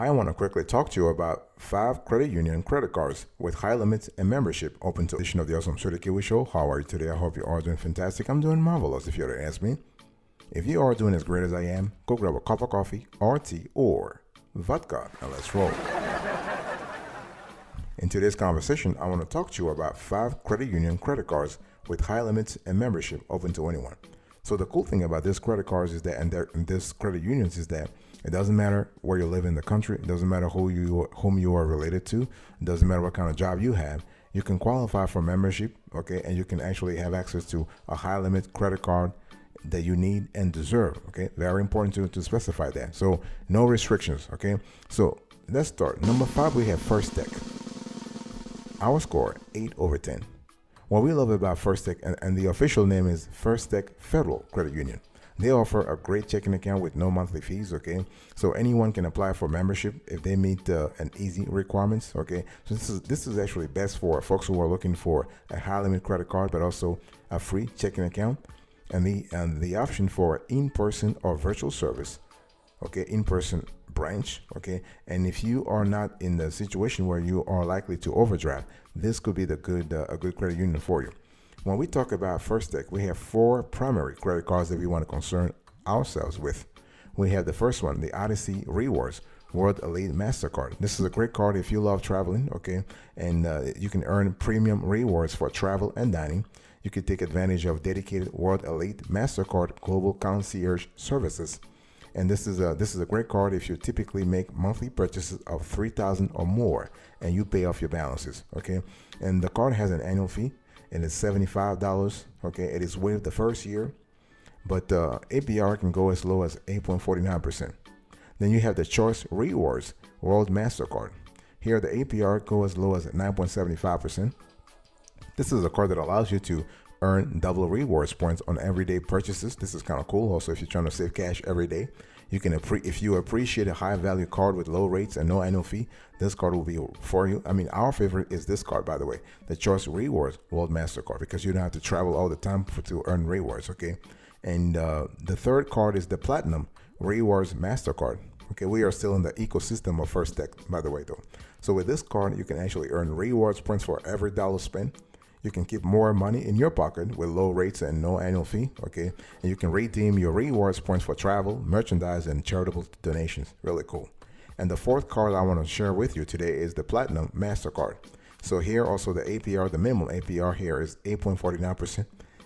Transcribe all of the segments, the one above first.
I want to quickly talk to you about 5 credit union credit cards with high limits and membership open to edition of the Awesome Shorty Kiwi Show. How are you today? I hope you are doing fantastic. I'm doing marvelous if you were to ask me. If you are doing as great as I am, go grab a cup of coffee or tea or vodka and let's roll. In today's conversation, I want to talk to you about 5 credit union credit cards with high limits and membership open to anyone. So the cool thing about this credit cards is that, and this credit unions is that it doesn't matter where you live in the country. It doesn't matter whom you are related to. It doesn't matter what kind of job you have. You can qualify for membership, okay, and you can actually have access to a high limit credit card that you need and deserve. Okay, very important to specify that. So no restrictions. Okay, so let's start. Number 5, we have First Tech. Our score 8/10. What we love about First Tech, and the official name is First Tech Federal Credit Union. They offer a great checking account with no monthly fees, okay? So anyone can apply for membership if they meet an easy requirements, okay? So this is actually best for folks who are looking for a high limit credit card, but also a free checking account, and the option for in-person or virtual service, okay? In-person branch, okay? And if you are not in the situation where you are likely to overdraft, this could be a good credit union for you. When we talk about First Tech, we have 4 primary credit cards that we want to concern ourselves with. We have the first one, the Odyssey Rewards World Elite MasterCard. This is a great card if you love traveling, okay? And you can earn premium rewards for travel and dining. You can take advantage of dedicated World Elite MasterCard Global Concierge services. And this is a great card if you typically make monthly purchases of $3,000 or more and you pay off your balances, okay? And the card has an annual fee. And it's $75. Okay, it is waived the first year, but APR can go as low as 8.49%. Then you have the Choice Rewards World Mastercard. Here the APR goes as low as 9.75%. This is a card that allows you to earn double rewards points on everyday purchases. This is kind of cool. Also, if you're trying to save cash every day, you can if you appreciate a high value card with low rates and no annual fee, this card will be for you. I mean, our favorite is this card, by the way, the Choice Rewards World Mastercard, because you don't have to travel all the time to earn rewards, okay? And the third card is the Platinum Rewards Mastercard. Okay, we are still in the ecosystem of First Tech, by the way, though. So with this card, you can actually earn rewards points for every dollar spent. You can keep more money in your pocket with low rates and no annual fee, okay? And you can redeem your rewards points for travel, merchandise, and charitable donations. Really cool. And the fourth card I want to share with you today is the Platinum MasterCard. So here also the APR, the minimum APR here is 8.49%.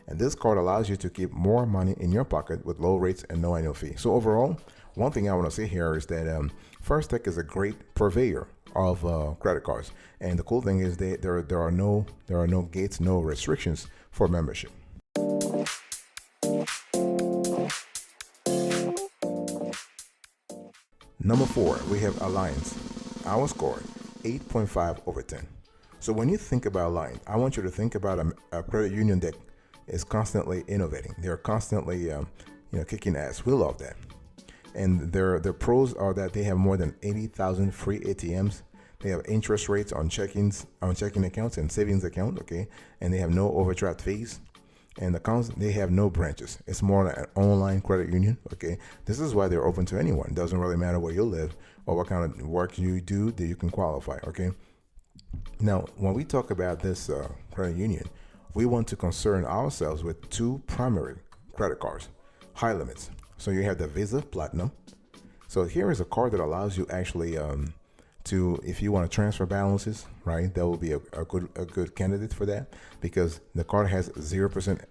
And this card allows you to keep more money in your pocket with low rates and no annual fee. So overall, one thing I want to say here is that First Tech is a great purveyor of credit cards, and the cool thing is there are no gates, no restrictions for membership. Number 4, we have Alliance. Our score 8.5/10. So when you think about Alliance, I want you to think about a credit union that is constantly innovating. They're constantly kicking ass. We love that. And their pros are that they have more than 80,000 free ATMs. They have interest rates on checking accounts and savings account, okay? And they have no overdraft fees. And accounts, they have no branches. It's more like an online credit union, okay? This is why they're open to anyone. It doesn't really matter where you live or what kind of work you do that you can qualify, okay? Now, when we talk about this credit union, we want to concern ourselves with 2 primary credit cards, high limits. So you have the Visa Platinum. So here is a card that allows you actually to, if you want to transfer balances, right, that will be a good candidate for that, because the card has 0%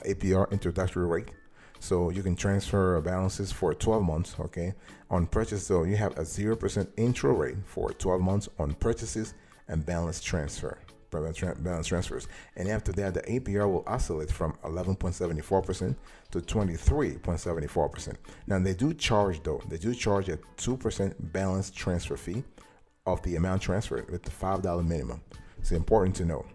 APR introductory rate. So you can transfer balances for 12 months, okay, on purchase. So you have a 0% intro rate for 12 months on purchases and balance transfers. And after that, the APR will oscillate from 11.74% to 23.74%. Now they do charge a 2% balance transfer fee of the amount transferred with the $5 minimum. It's important to know.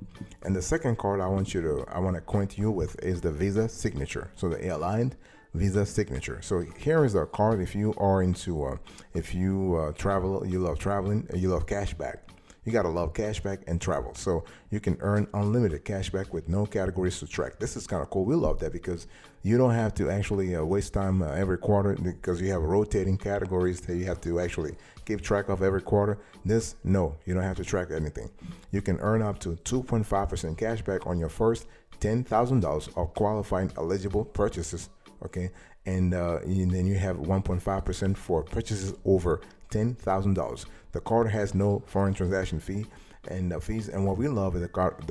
And the second card I want to acquaint you with is the Visa Signature. So the aligned Visa Signature. So here is a card if you are into if you travel, you love traveling, and you love cash back. You gotta love cashback and travel. So you can earn unlimited cashback with no categories to track. This is kind of cool. We love that because you don't have to actually waste time every quarter because you have rotating categories that you have to actually keep track of every quarter. This, no, you don't have to track anything. You can earn up to 2.5% cashback on your first $10,000 of qualifying eligible purchases. Okay, and then you have 1.5% for purchases over $10,000. The card has no foreign transaction fee and fees. And what we love with the card,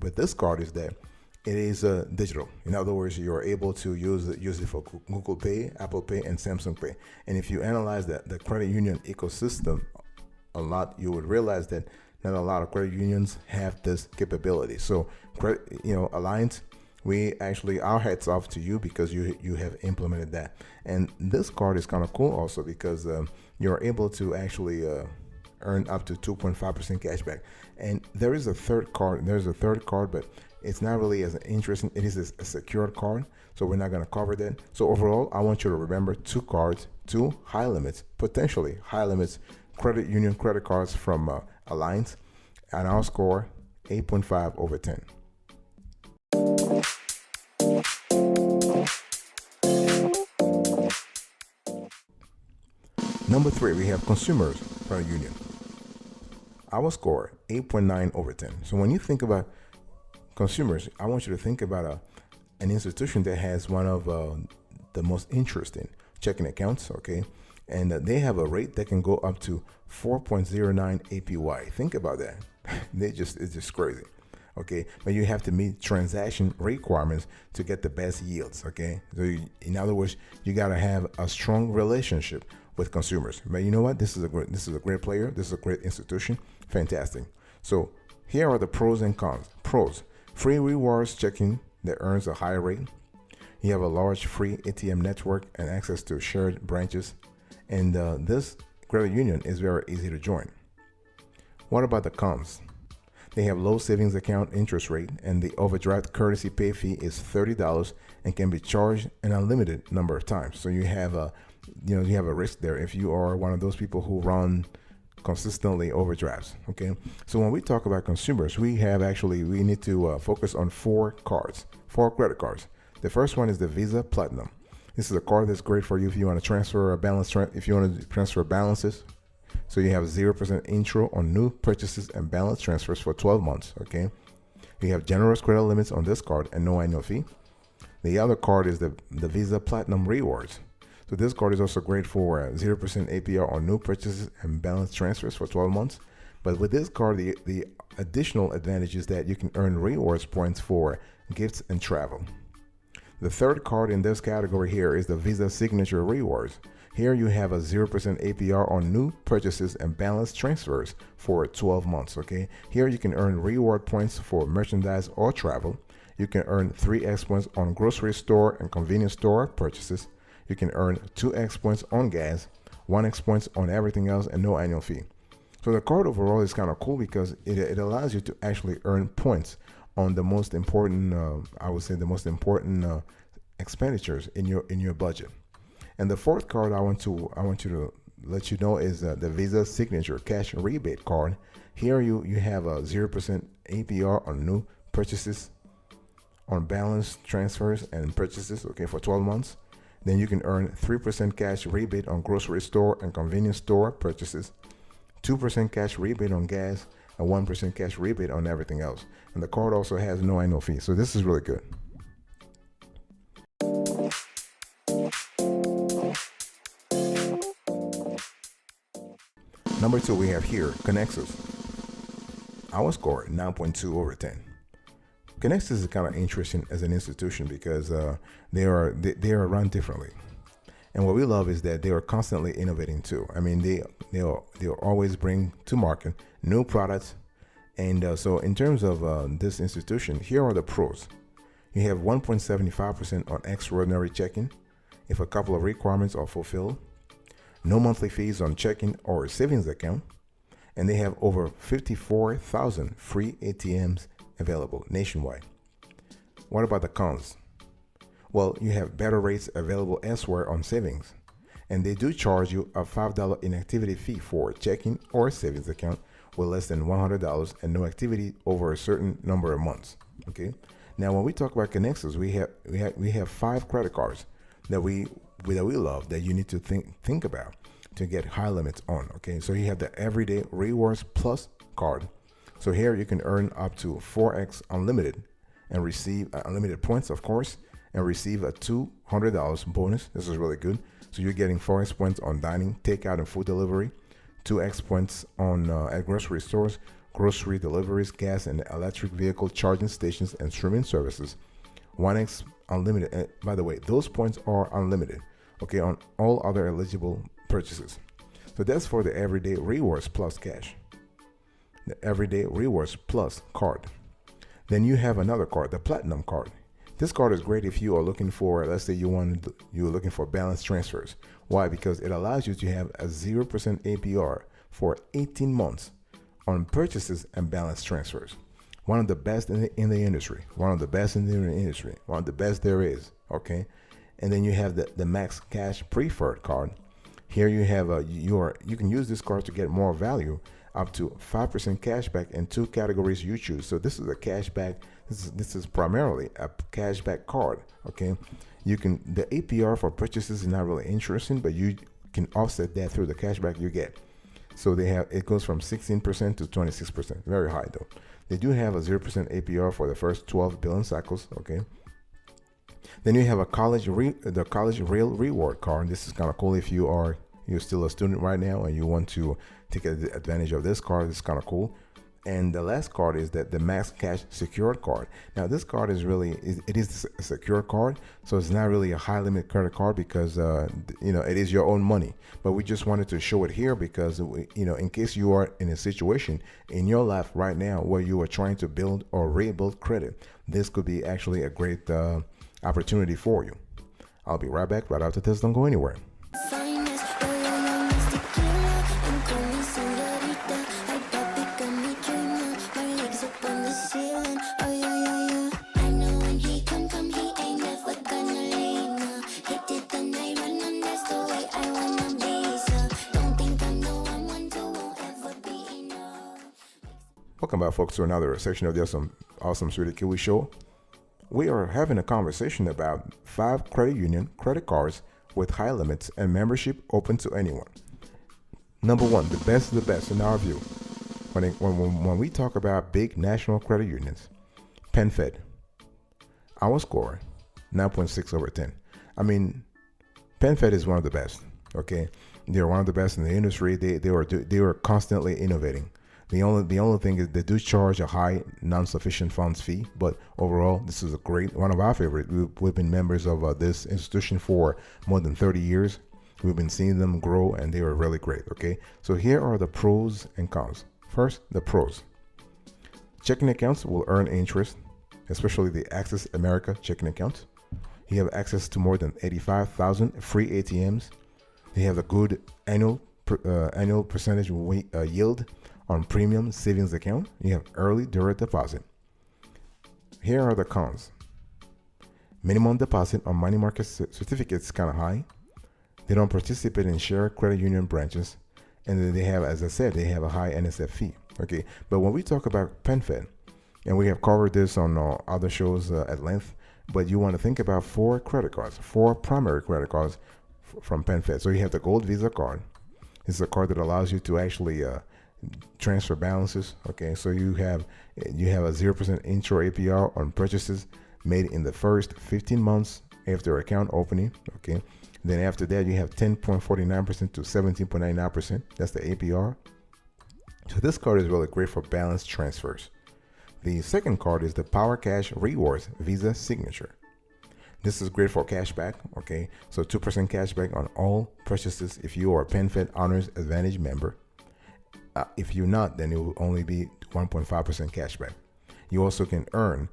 with this card, is that it is digital. In other words, you're able to use it for Google Pay, Apple Pay, and Samsung Pay. And if you analyze the credit union ecosystem a lot, you would realize that not a lot of credit unions have this capability. So, Alliance, we actually, our hats off to you because you have implemented that. And this card is kind of cool also because you're able to actually earn up to 2.5% cashback. And there is a third card. There's a third card, but it's not really as interesting. It is a secured card, so we're not going to cover that. So overall, I want you to remember two cards, two high limits, potentially high limits credit union credit cards from Alliance, and I'll score 8.5 over 10. Number 3, we have consumers credit union. I will score 8.9 over 10. So when you think about consumers, I want you to think about an institution that has one of the most interesting checking accounts, okay? And they have a rate that can go up to 4.09 APY. Think about that. It's just crazy. Okay, but you have to meet transaction requirements to get the best yields. Okay, so in other words, you gotta have a strong relationship with consumers. But you know what? This is a great player. This is a great institution. Fantastic. So here are the pros and cons. Pros: free rewards checking that earns a higher rate. You have a large free ATM network and access to shared branches. And this credit union is very easy to join. What about the cons? They have low savings account interest rate, and the overdraft courtesy pay fee is $30 and can be charged an unlimited number of times. So you have a risk there if you are one of those people who run consistently overdrafts. Okay, so when we talk about consumers, we need to focus on four credit cards. The first one is the Visa Platinum. This is a card that's great for you if you want to transfer a balance, if you want to transfer balances. So you have 0% intro on new purchases and balance transfers for 12 months, okay? You have generous credit limits on this card and no annual fee. The other card is the Visa Platinum Rewards. So this card is also great for 0% APR on new purchases and balance transfers for 12 months. But with this card, the additional advantage is that you can earn rewards points for gifts and travel. The third card in this category here is the Visa Signature Rewards. Here you have a 0% APR on new purchases and balance transfers for 12 months, okay? Here you can earn reward points for merchandise or travel. You can earn 3x points on grocery store and convenience store purchases. You can earn 2x points on gas, 1x points on everything else, and no annual fee. So the card overall is kind of cool because it allows you to actually earn points on the most important, I would say the most important expenditures in your budget. And the fourth card I want you to let you know is the Visa Signature Cash Rebate Card. Here you have a 0% APR on new purchases, on balance transfers and purchases, okay, for 12 months. Then you can earn 3% cash rebate on grocery store and convenience store purchases, 2% cash rebate on gas, and 1% cash rebate on everything else. And the card also has no annual fee. So this is really good. Number 2, we have here Conexus. Our score 9.2 over 10. Conexus is kind of interesting as an institution because they are run differently, and what we love is that they are constantly innovating too. I mean, they'll always bring to market new products, and so in terms of this institution, here are the pros. You have 1.75% on extraordinary checking if a couple of requirements are fulfilled. No monthly fees on checking or savings account, and they have over 54,000 free ATMs available nationwide. What about the cons? Well, you have better rates available elsewhere on savings, and they do charge you a $5 inactivity fee for checking or savings account, with less than $100 and no activity over a certain number of months. Okay. Now, when we talk about Conexus, we have 5 credit cards that we love that you need to think about to get high limits on. Okay. So you have the Everyday Rewards Plus card. So here you can earn up to 4x unlimited and receive unlimited points, of course, and receive a $200 bonus. This is really good. So you're getting 4x points on dining, takeout, and food delivery, 2x points on at grocery stores, grocery deliveries, gas and electric vehicle charging stations, and streaming services. 1x unlimited. And by the way, those points are unlimited, okay, on all other eligible purchases. So that's for the Everyday Rewards Plus cash, the Everyday Rewards Plus card. Then you have another card, the Platinum card. This card is great if you are looking for, let's say you're looking for balance transfers. Why? Because it allows you to have a 0% APR for 18 months on purchases and balance transfers. One of the best in the industry. One of the best in the industry. One of the best there is. Okay. And then you have the Max Cash Preferred card. Here you have you can use this card to get more value, up to 5% cashback in 2 categories you choose. So this is a cashback. This is primarily a cashback card. Okay, the APR for purchases is not really interesting, but you can offset that through the cashback you get. So it goes from 16% to 26%. Very high though. They do have a 0% APR for the first 12 billing cycles. Okay. Then you have the college rail reward card. This is kind of cool if you're still a student right now and you want to take advantage of this card. It's kind of cool. And the last card is the Max Cash Secured card. Now this card is it is a secure card, so it's not really a high limit credit card because it is your own money. But we just wanted to show it here because in case you are in a situation in your life right now where you are trying to build or rebuild credit, this could be actually a great opportunity for you. I'll be right back right after this. Don't go anywhere. Welcome back, folks, to another section of the Awesome Sweetie Kiwi Show. We are having a conversation about 5 credit union credit cards with high limits and membership open to anyone. Number 1, the best of the best in our view. When we talk about big national credit unions, PenFed, our score, 9.6 over 10. I mean, PenFed is one of the best. Okay, they're one of the best in the industry. They are constantly innovating. The only thing is they do charge a high non-sufficient funds fee, but overall, this is one of our favorite. We've been members of this institution for more than 30 years. We've been seeing them grow, and they are really great. Okay, so here are the pros and cons. First, the pros. Checking accounts will earn interest, especially the Access America checking accounts. You have access to more than 85,000 free ATMs. They have a good annual percentage yield on premium savings account. You have early direct deposit. Here are the cons. Minimum deposit on money market certificates is kind of high. They don't participate in shared credit union branches, and then they have, as I said, they have a high NSF fee. Okay, but when we talk about PenFed, and we have covered this on other shows at length, but you want to think about 4 primary credit cards from PenFed. So you have the Gold Visa card. It's a card that allows you to actually transfer balances. Okay, so you have a 0% intro APR on purchases made in the first 15 months after account opening. Okay, then after that you have 10.49% to 17.99%. That's the APR. So this card is really great for balance transfers. The second card is the Power Cash Rewards Visa Signature. This is great for cashback. Okay, so 2% cashback on all purchases if you are a PenFed Honors Advantage member. If you're not, then it will only be 1.5% cashback. You also can earn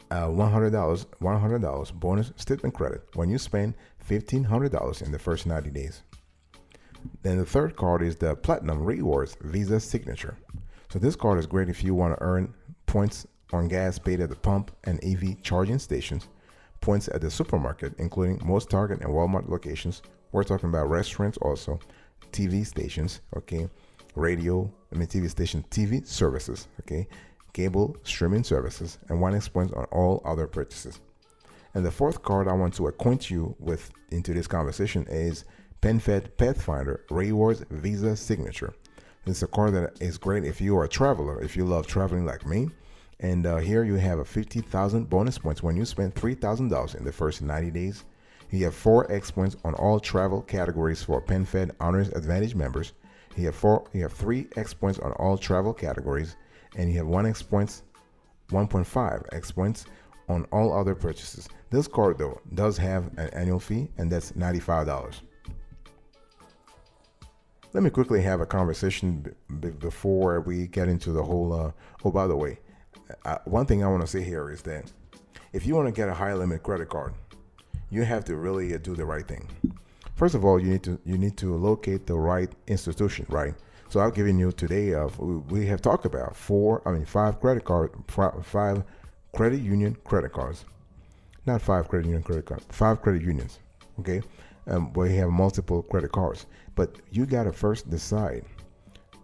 $100 bonus statement credit when you spend $1,500 in the first 90 days. Then the third card is the Platinum Rewards Visa Signature. So this card is great if you want to earn points on gas paid at the pump and EV charging stations, points at the supermarket, including most Target and Walmart locations. We're talking about restaurants also, TV stations, okay, TV station TV services, okay, cable streaming services, and 1x points on all other purchases. And the fourth card I want to acquaint you with into this conversation is PenFed Pathfinder Rewards Visa Signature. This is a card that is great if you are a traveler, if you love traveling like me. And here you have a 50,000 bonus points when you spend $3,000 in the first 90 days. You have 4x points on all travel categories for PenFed Honors Advantage members. You have 3x points on all travel categories, and you have 1x points, 1.5x points on all other purchases. This card though does have an annual fee, and that's $95. Let me quickly have a conversation before we get into the whole. Oh, by the way, one thing I want to say here is that if you want to get a high limit credit card, you have to really do the right thing. First of all, you need to locate the right institution, right? So I've given you today we have talked about five credit union credit cards, not 5 credit union credit cards, 5 credit unions, okay? Where you have multiple credit cards, but you gotta first decide.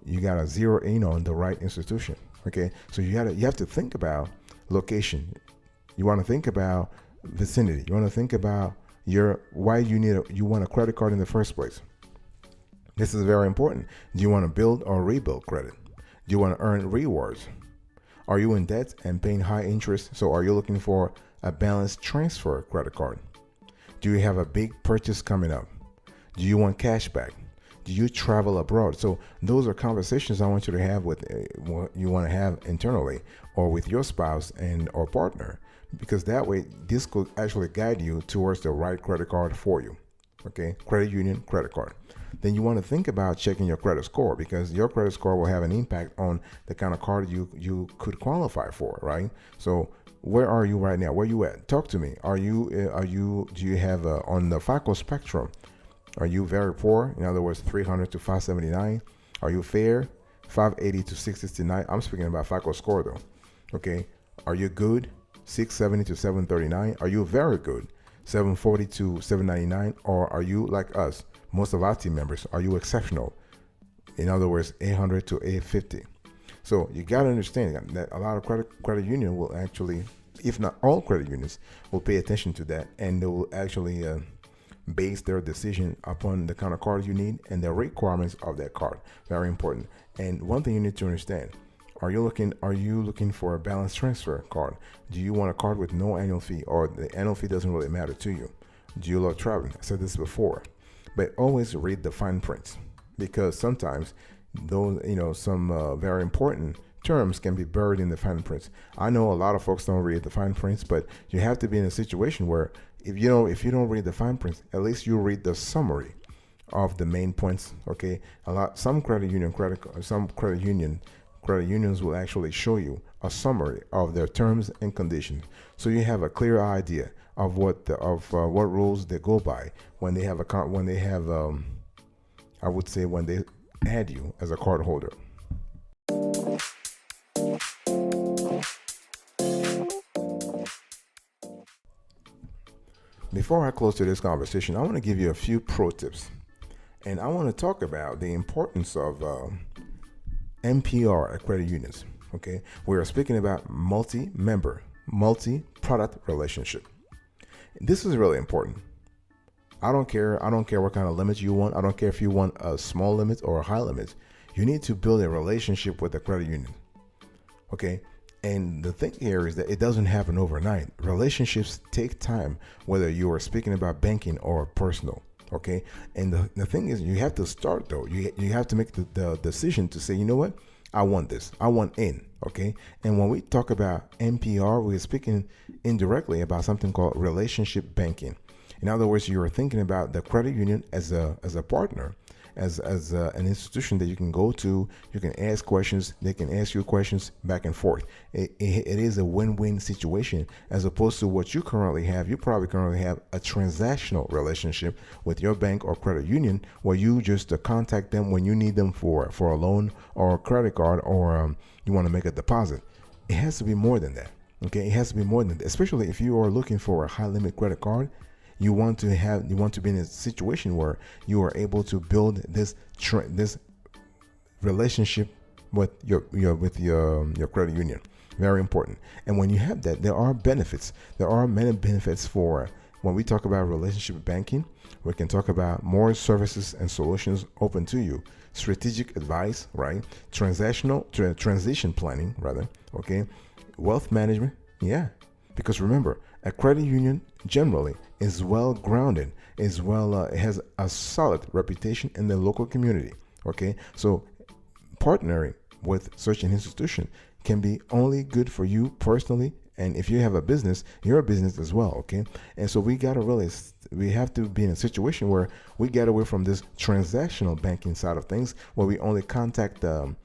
You gotta zero in on the right institution, okay? So you have to think about location. You want to think about vicinity. You want to think about why you want a credit card in the first place. This is very important. Do you want to build or rebuild credit? Do you want to earn rewards? Are you in debt and paying high interest? So are you looking for a balanced transfer credit card? Do you have a big purchase coming up? Do you want cash back? Do you travel abroad? So those are conversations I want you to have with what you want to have internally or with your spouse or partner, because that way this could actually guide you towards the right credit card for you. Okay, credit union credit card. Then you want to think about checking your credit score, because your credit score will have an impact on the kind of card you could qualify for, right? So where are you right now? Where you at? Talk to me. Do you have on the FICO spectrum? Are you very poor? In other words, 300 to 579. Are you fair? 580 to 669. I'm speaking about FICO score though. Okay. Are you good? 670 to 739. Are you very good? 740 to 799. Or are you like us, most of our team members? Are you exceptional? In other words, 800 to 850. So you got to understand that a lot of credit union will actually, if not all credit unions, will pay attention to that, and they will actually base their decision upon the kind of card you need and the requirements of that card. Very important. And one thing you need to understand: are you looking for a balanced transfer card? Do you want a card with no annual fee, or the annual fee doesn't really matter to you? Do you love traveling? I said this before, but always read the fine print, because sometimes those, some very important terms can be buried in the fine prints. I know a lot of folks don't read the fine prints, but you have to be in a situation where if you don't read the fine prints, at least you read the summary of the main points. Okay, some credit unions will actually show you a summary of their terms and conditions, so you have a clear idea of what rules they go by when they add you as a card holder. Before I close to this conversation, I want to give you a few pro tips, and I want to talk about the importance of MPR at credit unions. Okay, we are speaking about multi-member, multi-product relationship. This is really important. I don't care what kind of limits you want. I don't care if you want a small limit or a high limit. You need to build a relationship with the credit union. Okay. And the thing here is that it doesn't happen overnight. Relationships take time, whether you are speaking about banking or personal. Okay. And the thing is, you have to start though. You have to make the decision to say, you know what? I want this. I want in. Okay. And when we talk about MPR, we're speaking indirectly about something called relationship banking. In other words, you are thinking about the credit union as a partner, as an institution that you can go to. You can ask questions. They can ask you questions back and forth. It is a win-win situation, as opposed to what you currently have. You probably currently have a transactional relationship with your bank or credit union, where you just contact them when you need them for a loan or a credit card, or you want to make a deposit. It has to be more than that. Okay, it has to be more than that, especially if you are looking for a high limit credit card. You want to be in a situation where you are able to build this relationship with your credit union. Very important. And when you have that, there are benefits. There are many benefits for when we talk about relationship banking. We can talk about more services and solutions open to you, strategic advice, right? Transition planning, rather. Okay, wealth management. Yeah, because remember, a credit union generally is well grounded, it has a solid reputation in the local community. Okay, so partnering with such an institution can be only good for you personally, and if you have a business, you're a business as well. Okay, and so we have to be in a situation where we get away from this transactional banking side of things, where we only contact the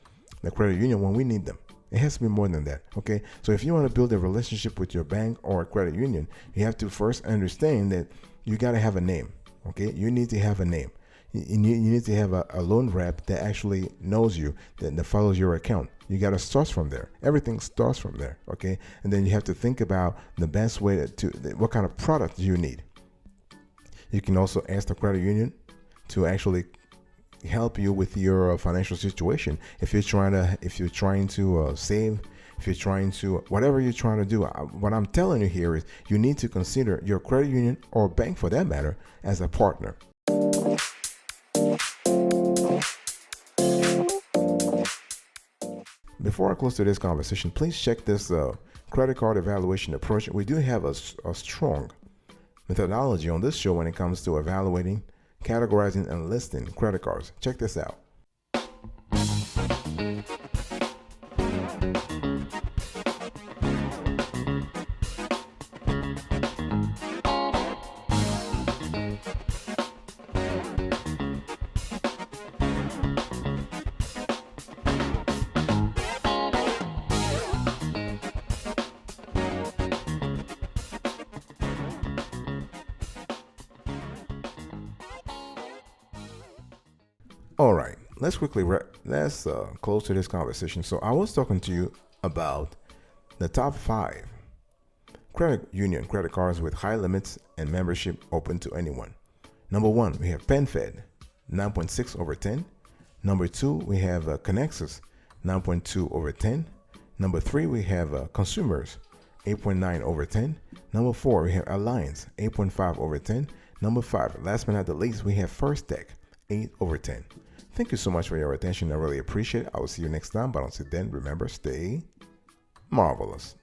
credit union when we need them. It has to be more than that. Okay, so if you want to build a relationship with your bank or a credit union, you have to first understand that you got to have a name. Okay, you need to have a name. You need to have a loan rep that actually knows you, that follows your account. You got to start from there. Everything starts from there. Okay, and then you have to think about the best way to what kind of product you need. You can also ask the credit union to actually help you with your financial situation. If you're trying to save, if you're trying to, whatever you're trying to do, what I'm telling you here is you need to consider your credit union, or bank for that matter, as a partner. Before I close today's conversation, please check this credit card evaluation approach. We do have a strong methodology on this show when it comes to evaluating, categorizing, and listing credit cards. Check this out. All right, let's quickly close to this conversation. So I was talking to you about the top 5 credit union credit cards with high limits and membership open to anyone. Number 1, we have PenFed, 9.6 over 10. Number 2, we have Conexus, 9.2 over 10. Number 3, we have Consumers, 8.9 over 10. Number 4, we have Alliance, 8.5 over 10. Number 5, last but not the least, we have First Tech, 8 over 10. Thank you so much for your attention. I really appreciate it. I will see you next time. But until then, remember, stay marvelous.